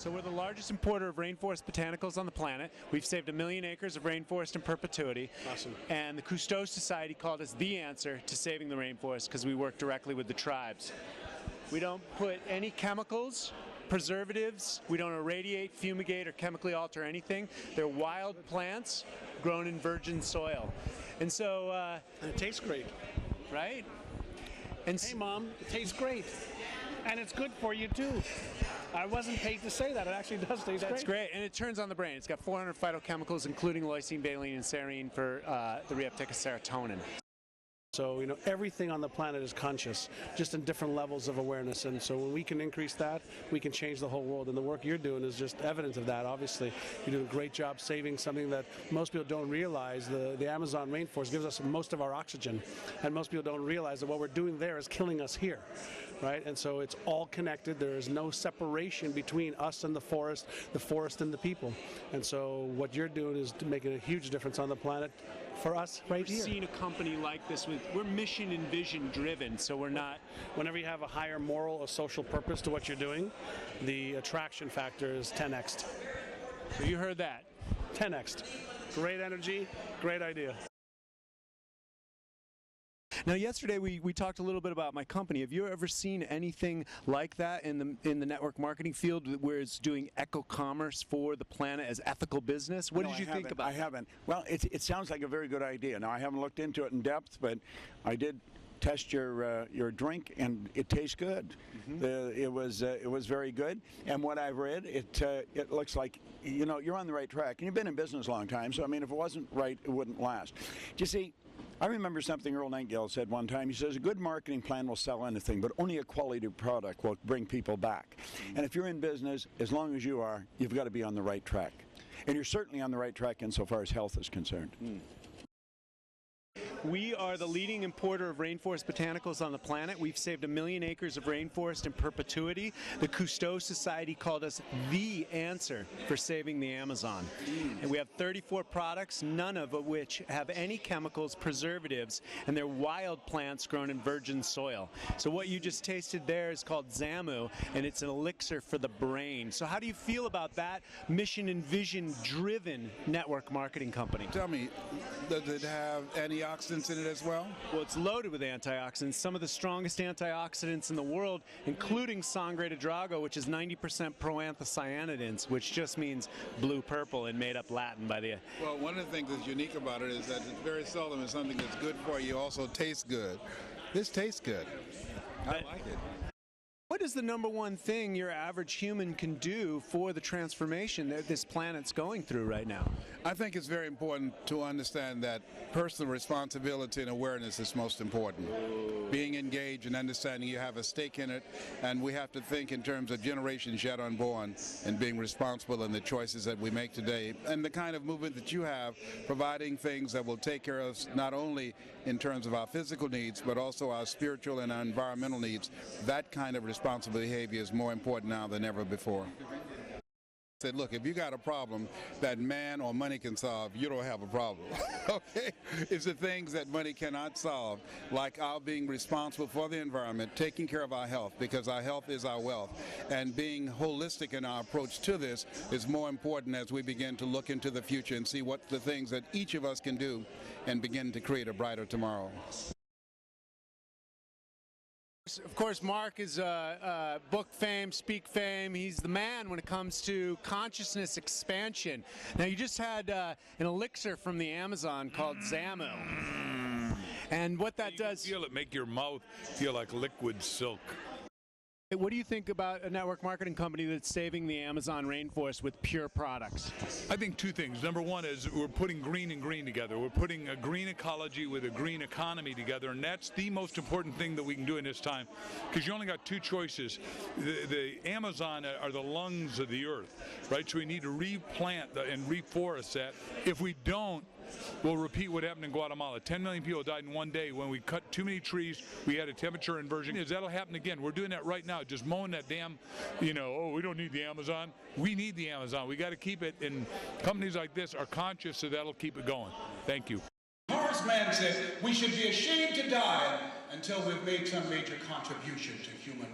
So we're the largest importer of rainforest botanicals on the planet. We've saved 1 million acres of rainforest in perpetuity. Awesome. And the Cousteau Society called us the answer to saving the rainforest because we work directly with the tribes. We don't put any chemicals, preservatives, we don't irradiate, fumigate, or chemically alter anything. They're wild plants grown in virgin soil. And so... and it tastes great. Right? And hey, Mom, it tastes great. And it's good for you, too. I wasn't paid to say that. It actually does taste great. That's great. And it turns on the brain. It's got 400 phytochemicals, including lysine, valine, and serine for the reuptake of serotonin. So, everything on the planet is conscious, just in different levels of awareness. And so when we can increase that, we can change the whole world. And the work you're doing is just evidence of that, obviously. You're doing a great job saving something that most people don't realize. The Amazon rainforest gives us most of our oxygen. And most people don't realize that what we're doing there is killing us here. Right? And so it's all connected. There is no separation between us and the forest and the people. And so what you're doing is making a huge difference on the planet for us right here. We've seen a company like this, we're mission and vision driven, so we're not... Whenever you have a higher moral or social purpose to what you're doing, the attraction factor is 10x'd. So you heard that. 10x'd. Great energy, great idea. Now, yesterday we talked a little bit about my company. Have you ever seen anything like that in the network marketing field, where it's doing eco-commerce for the planet as ethical business? What did you think about it? I haven't. Well, it sounds like a very good idea. Now, I haven't looked into it in depth, but I did test your drink, and it tastes good. Mm-hmm. It was very good. And what I've read, it looks like you're on the right track. And you've been in business a long time, so I mean, if it wasn't right, it wouldn't last. You see, I remember something Earl Nightingale said one time. He says, a good marketing plan will sell anything, but only a quality product will bring people back. And if you're in business, as long as you are, you've got to be on the right track. And you're certainly on the right track insofar as health is concerned. We are the leading importer of rainforest botanicals on the planet. We've saved 1 million acres of rainforest in perpetuity. The Cousteau Society called us the answer for saving the Amazon. And we have 34 products, none of which have any chemicals, preservatives, and they're wild plants grown in virgin soil. So what you just tasted there is called Zamu, and it's an elixir for the brain. So how do you feel about that mission and vision-driven network marketing company? Tell me, does it have antioxidants in it as well? Well, it's loaded with antioxidants, some of the strongest antioxidants in the world, including Sangre de Drago, which is 90% proanthocyanidins, which just means blue-purple and made up Latin by the... Well, one of the things that's unique about it is that it's very seldom that something that's good for you also tastes good. This tastes good. I like it. What is the #1 thing your average human can do for the transformation that this planet's going through right now? I think it's very important to understand that personal responsibility and awareness is most important. Being engaged and understanding you have a stake in it, and we have to think in terms of generations yet unborn and being responsible in the choices that we make today. And the kind of movement that you have, providing things that will take care of us not only in terms of our physical needs, but also our spiritual and our environmental needs. That kind of responsible behavior is more important now than ever before. Said, look, if you got a problem that man or money can solve, you don't have a problem. Okay? It's the things that money cannot solve, like our being responsible for the environment, taking care of our health, because our health is our wealth, and being holistic in our approach to this is more important as we begin to look into the future and see what the things that each of us can do and begin to create a brighter tomorrow. Of course, Mark is book fame, speak fame. He's the man when it comes to consciousness expansion. Now, you just had an elixir from the Amazon called Zamu. And what that does... You can feel it make your mouth feel like liquid silk. What do you think about a network marketing company that's saving the Amazon rainforest with pure products? I think two things. #1 is we're putting green and green together. We're putting a green ecology with a green economy together, and that's the most important thing that we can do in this time, because you only got two choices. The Amazon are the lungs of the earth, right? So we need to replant and reforest that. If we don't, we'll repeat what happened in Guatemala. 10 million people died in one day when we cut too many trees. We had a temperature inversion. That'll happen again. We're doing that right now, just mowing that damn, oh, we don't need the Amazon. We need the Amazon. We got to keep it, and companies like this are conscious, so that'll keep it going. Thank you. Horace Mann said, we should be ashamed to die until we've made some major contribution to human